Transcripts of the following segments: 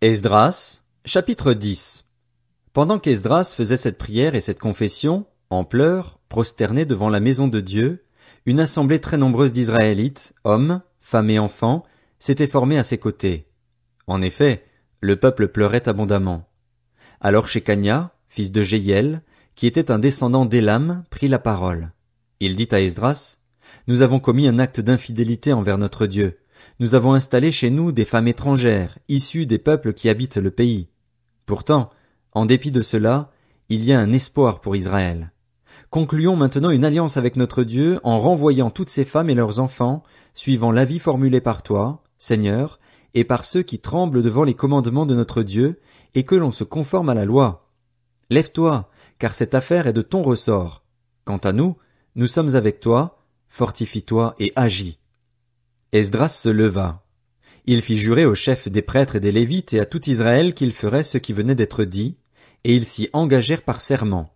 Esdras, chapitre 10. Pendant qu'Esdras faisait cette prière et cette confession, en pleurs, prosterné devant la maison de Dieu, une assemblée très nombreuse d'Israélites, hommes, femmes et enfants, s'était formée à ses côtés. En effet, le peuple pleurait abondamment. Alors Shekania, fils de Jéhiel, qui était un descendant d'Élam, prit la parole. Il dit à Esdras, « Nous avons commis un acte d'infidélité envers notre Dieu. Nous avons installé chez nous des femmes étrangères, issues des peuples qui habitent le pays. Pourtant, en dépit de cela, il y a un espoir pour Israël. Concluons maintenant une alliance avec notre Dieu en renvoyant toutes ces femmes et leurs enfants, suivant l'avis formulé par toi, Seigneur, et par ceux qui tremblent devant les commandements de notre Dieu, et que l'on se conforme à la loi. Lève-toi, car cette affaire est de ton ressort. Quant à nous, nous sommes avec toi, fortifie-toi et agis. » Esdras se leva. Il fit jurer aux chefs des prêtres et des Lévites et à tout Israël qu'il ferait ce qui venait d'être dit, et ils s'y engagèrent par serment.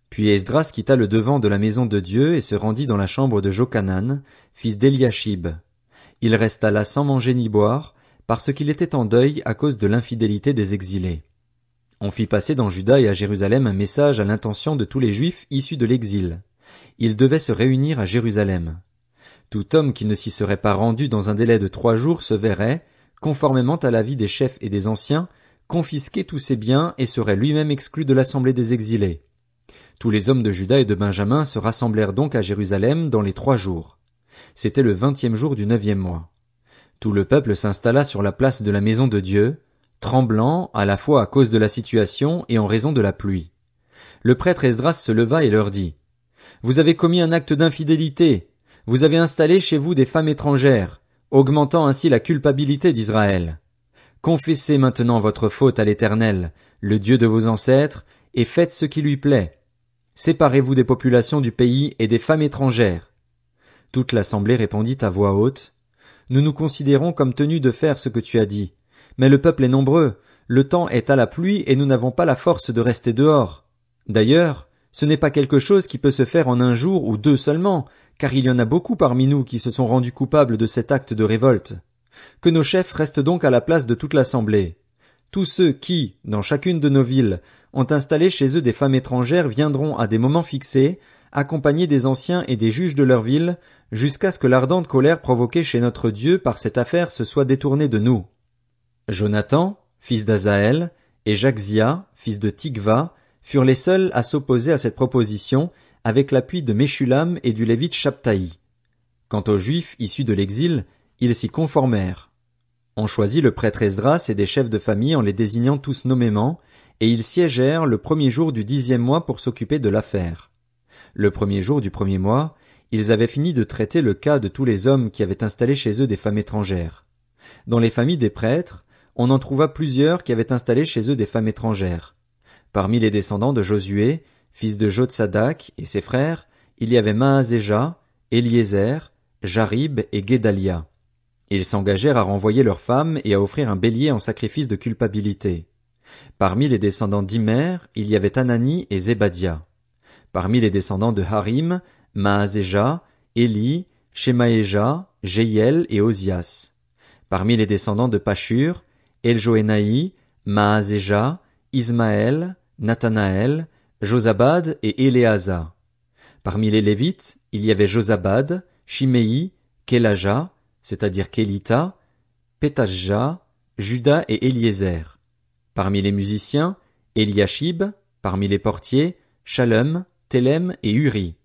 Puis Esdras quitta le devant de la maison de Dieu et se rendit dans la chambre de Jochanan, fils d'Eliashib. Il resta là sans manger ni boire, parce qu'il était en deuil à cause de l'infidélité des exilés. On fit passer dans Juda et à Jérusalem un message à l'intention de tous les Juifs issus de l'exil. Ils devaient se réunir à Jérusalem. Tout homme qui ne s'y serait pas rendu dans un délai de 3 jours se verrait, conformément à l'avis des chefs et des anciens, confisquer tous ses biens et serait lui-même exclu de l'assemblée des exilés. Tous les hommes de Juda et de Benjamin se rassemblèrent donc à Jérusalem dans les 3 jours. C'était le 20e jour du 9e mois. Tout le peuple s'installa sur la place de la maison de Dieu, tremblant à la fois à cause de la situation et en raison de la pluie. Le prêtre Esdras se leva et leur dit, « Vous avez commis un acte d'infidélité. Vous avez installé chez vous des femmes étrangères, augmentant ainsi la culpabilité d'Israël. Confessez maintenant votre faute à l'Éternel, le Dieu de vos ancêtres, et faites ce qui lui plaît. Séparez-vous des populations du pays et des femmes étrangères. » Toute l'assemblée répondit à voix haute, « Nous nous considérons comme tenus de faire ce que tu as dit. Mais le peuple est nombreux, le temps est à la pluie et nous n'avons pas la force de rester dehors. D'ailleurs, ce n'est pas quelque chose qui peut se faire en 1 jour ou 2 seulement, car il y en a beaucoup parmi nous qui se sont rendus coupables de cet acte de révolte. Que nos chefs restent donc à la place de toute l'assemblée. Tous ceux qui, dans chacune de nos villes, ont installé chez eux des femmes étrangères viendront à des moments fixés, accompagnés des anciens et des juges de leur ville, jusqu'à ce que l'ardente colère provoquée chez notre Dieu par cette affaire se soit détournée de nous. » Jonathan, fils d'Azaël, et Jaxia, fils de Tikva, furent les seuls à s'opposer à cette proposition, avec l'appui de Meshulam et du Lévite Shabtaï. Quant aux Juifs issus de l'exil, ils s'y conformèrent. On choisit le prêtre Esdras et des chefs de famille en les désignant tous nommément, et ils siégèrent le 1er jour du 10e mois pour s'occuper de l'affaire. Le 1er jour du 1er mois, ils avaient fini de traiter le cas de tous les hommes qui avaient installé chez eux des femmes étrangères. Dans les familles des prêtres, on en trouva plusieurs qui avaient installé chez eux des femmes étrangères. Parmi les descendants de Josué, fils de Jotsadak, et ses frères, il y avait Maazéja, Eliezer, Jarib et Guédalia. Ils s'engagèrent à renvoyer leurs femmes et à offrir un bélier en sacrifice de culpabilité. Parmi les descendants d'Imer, il y avait Anani et Zébadia. Parmi les descendants de Harim, Maazéja, Éli, Shemaéja, Jéhiel et Ozias. Parmi les descendants de Pashur, Eljoénaï, Maazéja, Ismaël, Nathanaël, Josabad et Éléazar. Parmi les Lévites, il y avait Josabad, Shiméi, Kélaja, c'est-à-dire Kélita, Pétashja, Juda et Éliezer. Parmi les musiciens, Eliashib, parmi les portiers, Shalom, Télem et Uri.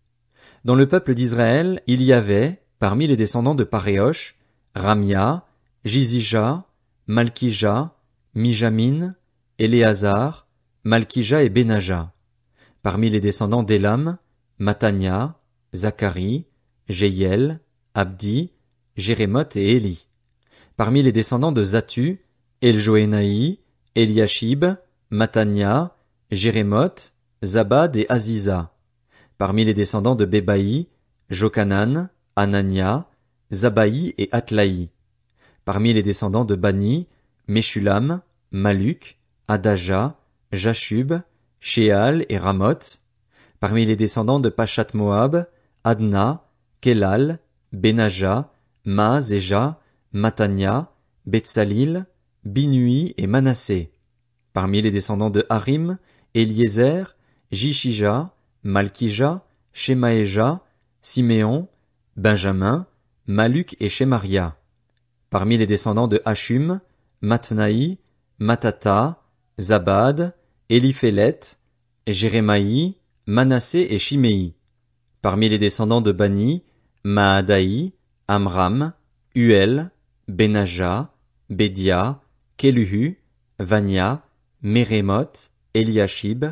Dans le peuple d'Israël, il y avait, parmi les descendants de Paréosh, Ramia, Jizija, Malkija, Mijamin, Éléazar, Malkija et Benaja. Parmi les descendants d'Élam, Matania, Zacharie, Jéhiel, Abdi, Jérémoth et Éli. Parmi les descendants de Zatu, Eljoénaï, Eliashib, Matania, Jérémoth, Zabad et Aziza. Parmi les descendants de Bébaï, Jochanan, Anania, Zabaï et Atlaï. Parmi les descendants de Bani, Meshulam, Maluk, Adaja, Jashub, Sheal et Ramoth. Parmi les descendants de Pachat Moab, Adna, Kelal, Benaja, Maazéja, Matania, Betsalil, Binui et Manassé. Parmi les descendants de Harim, Eliezer, Jishija, Malkija, Shemaéja, Siméon, Benjamin, Maluk et Shemaria. Parmi les descendants de Hashum, Matnaï, Matata, Zabad, Eliphélet, Jérémaï, Manassé et Shimei. Parmi les descendants de Bani, Maadaï, Amram, Uel, Benaja, Bédia, Kéluhu, Vania, Mérémoth, Eliashib,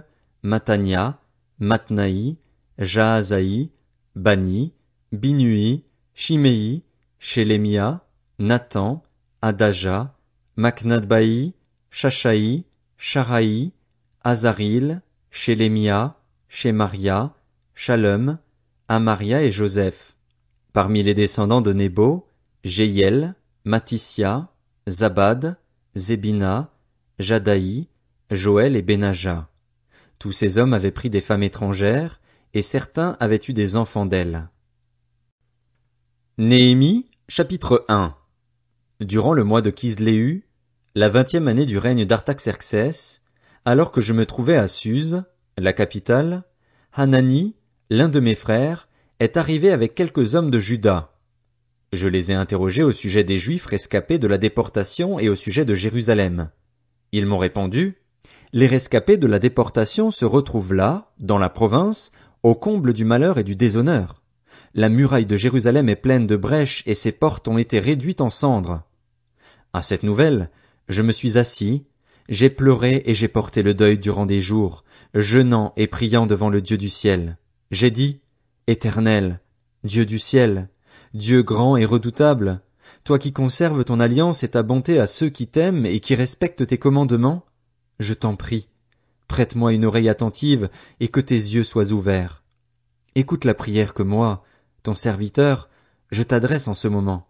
Matania, Matnaï, Jaazaï, Bani, Binui, Shimei, Shélémia, Nathan, Adaja, Maknadbaï, Shashaï, Sharaï, Azaril, Shélémia, Shemaria, Shalom, Amaria et Joseph. Parmi les descendants de Nébo, Jéiel, Matissia, Zabad, Zébina, Jadaï, Joël et Benaja. Tous ces hommes avaient pris des femmes étrangères, et certains avaient eu des enfants d'elles. Néhémie, chapitre 1. Durant le mois de Kisléu, la 20e année du règne d'Artaxerxès, alors que je me trouvais à Suse, la capitale, Hanani, l'un de mes frères, est arrivé avec quelques hommes de Juda. Je les ai interrogés au sujet des Juifs rescapés de la déportation et au sujet de Jérusalem. Ils m'ont répondu: les rescapés de la déportation se retrouvent là, dans la province, au comble du malheur et du déshonneur. La muraille de Jérusalem est pleine de brèches et ses portes ont été réduites en cendres. À cette nouvelle, je me suis assis, j'ai pleuré et j'ai porté le deuil durant des jours, jeûnant et priant devant le Dieu du ciel. J'ai dit: Éternel, Dieu du ciel, Dieu grand et redoutable, toi qui conserves ton alliance et ta bonté à ceux qui t'aiment et qui respectent tes commandements, je t'en prie, prête-moi une oreille attentive et que tes yeux soient ouverts. Écoute la prière que moi, ton serviteur, je t'adresse en ce moment.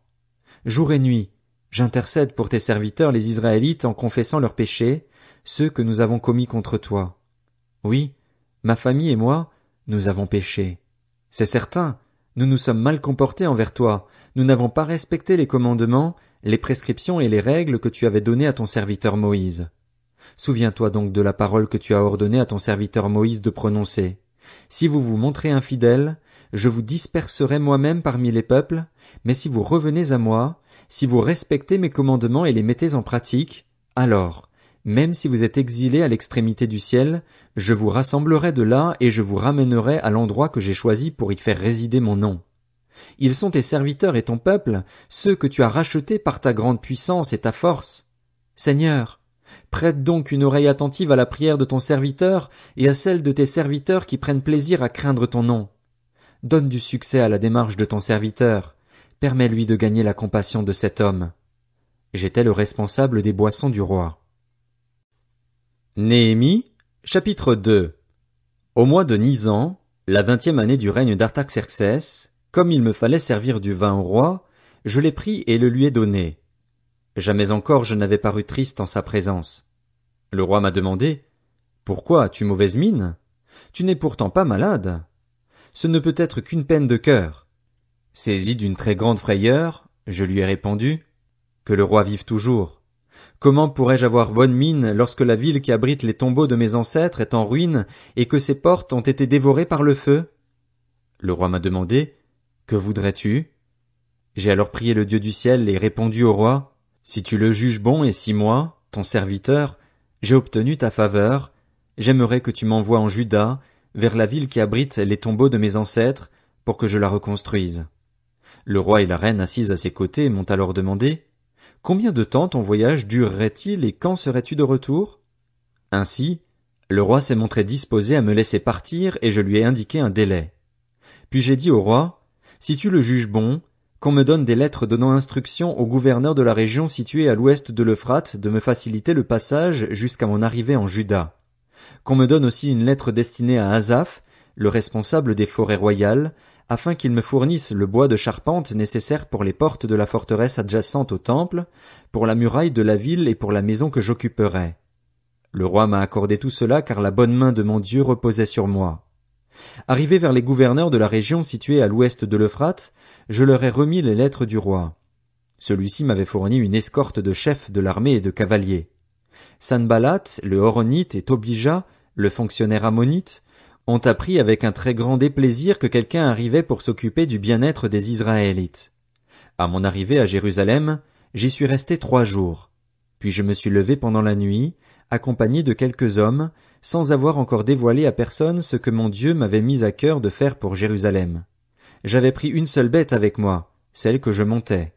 Jour et nuit, j'intercède pour tes serviteurs les Israélites en confessant leurs péchés, ceux que nous avons commis contre toi. Oui, ma famille et moi, nous avons péché. C'est certain, nous nous sommes mal comportés envers toi, nous n'avons pas respecté les commandements, les prescriptions et les règles que tu avais données à ton serviteur Moïse. Souviens-toi donc de la parole que tu as ordonné à ton serviteur Moïse de prononcer. Si vous vous montrez infidèles, je vous disperserai moi-même parmi les peuples, mais si vous revenez à moi, si vous respectez mes commandements et les mettez en pratique, alors, même si vous êtes exilés à l'extrémité du ciel, je vous rassemblerai de là et je vous ramènerai à l'endroit que j'ai choisi pour y faire résider mon nom. Ils sont tes serviteurs et ton peuple, ceux que tu as rachetés par ta grande puissance et ta force. Seigneur, prête donc une oreille attentive à la prière de ton serviteur et à celle de tes serviteurs qui prennent plaisir à craindre ton nom. Donne du succès à la démarche de ton serviteur. Permets-lui de gagner la compassion de cet homme. J'étais le responsable des boissons du roi. Néhémie, chapitre 2. Au mois de Nisan, la 20e année du règne d'Artaxerxès, comme il me fallait servir du vin au roi, je l'ai pris et le lui ai donné. Jamais encore je n'avais paru triste en sa présence. Le roi m'a demandé: Pourquoi as-tu mauvaise mine? Tu n'es pourtant pas malade. Ce ne peut être qu'une peine de cœur. Saisi d'une très grande frayeur, je lui ai répondu: Que le roi vive toujours. Comment pourrais-je avoir bonne mine lorsque la ville qui abrite les tombeaux de mes ancêtres est en ruine et que ses portes ont été dévorées par le feu? Le roi m'a demandé: Que voudrais-tu? J'ai alors prié le Dieu du ciel et répondu au roi: Si tu le juges bon et si moi, ton serviteur, j'ai obtenu ta faveur, j'aimerais que tu m'envoies en Juda, vers la ville qui abrite les tombeaux de mes ancêtres, pour que je la reconstruise. Le roi et la reine assises à ses côtés m'ont alors demandé: Combien de temps ton voyage durerait-il et quand serais-tu de retour? Ainsi, le roi s'est montré disposé à me laisser partir et je lui ai indiqué un délai. Puis j'ai dit au roi: Si tu le juges bon, qu'on me donne des lettres donnant instruction au gouverneur de la région située à l'ouest de l'Euphrate de me faciliter le passage jusqu'à mon arrivée en Juda. Qu'on me donne aussi une lettre destinée à Asaph, le responsable des forêts royales, afin qu'il me fournisse le bois de charpente nécessaire pour les portes de la forteresse adjacente au temple, pour la muraille de la ville et pour la maison que j'occuperai. Le roi m'a accordé tout cela car la bonne main de mon Dieu reposait sur moi. Arrivé vers les gouverneurs de la région située à l'ouest de l'Euphrate, je leur ai remis les lettres du roi. Celui-ci m'avait fourni une escorte de chefs de l'armée et de cavaliers. Sanballat, le Horonite, et Tobija, le fonctionnaire ammonite, ont appris avec un très grand déplaisir que quelqu'un arrivait pour s'occuper du bien-être des Israélites. À mon arrivée à Jérusalem, j'y suis resté 3 jours. Puis je me suis levé pendant la nuit, accompagné de quelques hommes, sans avoir encore dévoilé à personne ce que mon Dieu m'avait mis à cœur de faire pour Jérusalem. J'avais pris une seule bête avec moi, celle que je montais.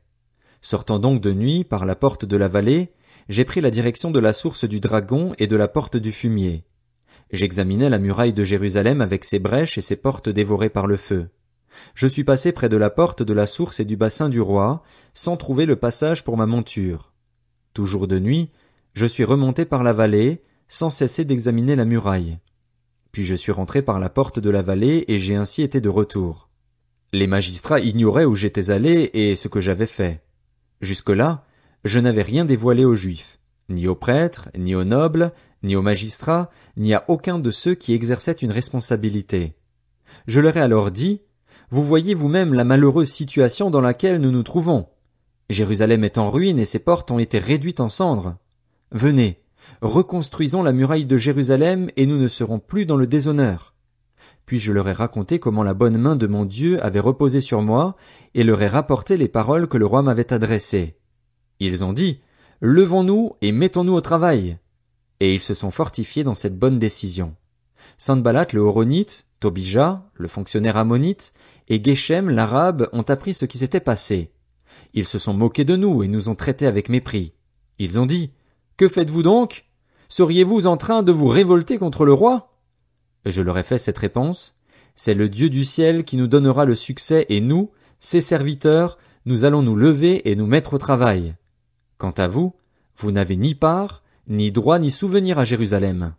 Sortant donc de nuit par la porte de la vallée, j'ai pris la direction de la source du Dragon et de la porte du fumier. J'examinais la muraille de Jérusalem avec ses brèches et ses portes dévorées par le feu. Je suis passé près de la porte de la source et du bassin du roi, sans trouver le passage pour ma monture. Toujours de nuit, je suis remonté par la vallée, sans cesser d'examiner la muraille. Puis je suis rentré par la porte de la vallée et j'ai ainsi été de retour. Les magistrats ignoraient où j'étais allé et ce que j'avais fait. Jusque-là, je n'avais rien dévoilé aux Juifs, ni aux prêtres, ni aux nobles, ni aux magistrats, ni à aucun de ceux qui exerçaient une responsabilité. Je leur ai alors dit, « Vous voyez vous-même la malheureuse situation dans laquelle nous nous trouvons. Jérusalem est en ruine et ses portes ont été réduites en cendres. Venez, reconstruisons la muraille de Jérusalem et nous ne serons plus dans le déshonneur. » Puis je leur ai raconté comment la bonne main de mon Dieu avait reposé sur moi et leur ai rapporté les paroles que le roi m'avait adressées. Ils ont dit, « Levons-nous et mettons-nous au travail. » Et ils se sont fortifiés dans cette bonne décision. Sanballat le Horonite, Tobija, le fonctionnaire ammonite, et Geshem l'arabe ont appris ce qui s'était passé. Ils se sont moqués de nous et nous ont traités avec mépris. Ils ont dit, « Que faites-vous donc? Seriez-vous en train de vous révolter contre le roi? » Je leur ai fait cette réponse, « C'est le Dieu du ciel qui nous donnera le succès et nous, ses serviteurs, nous allons nous lever et nous mettre au travail. Quant à vous, vous n'avez ni part, ni droit ni souvenir à Jérusalem. »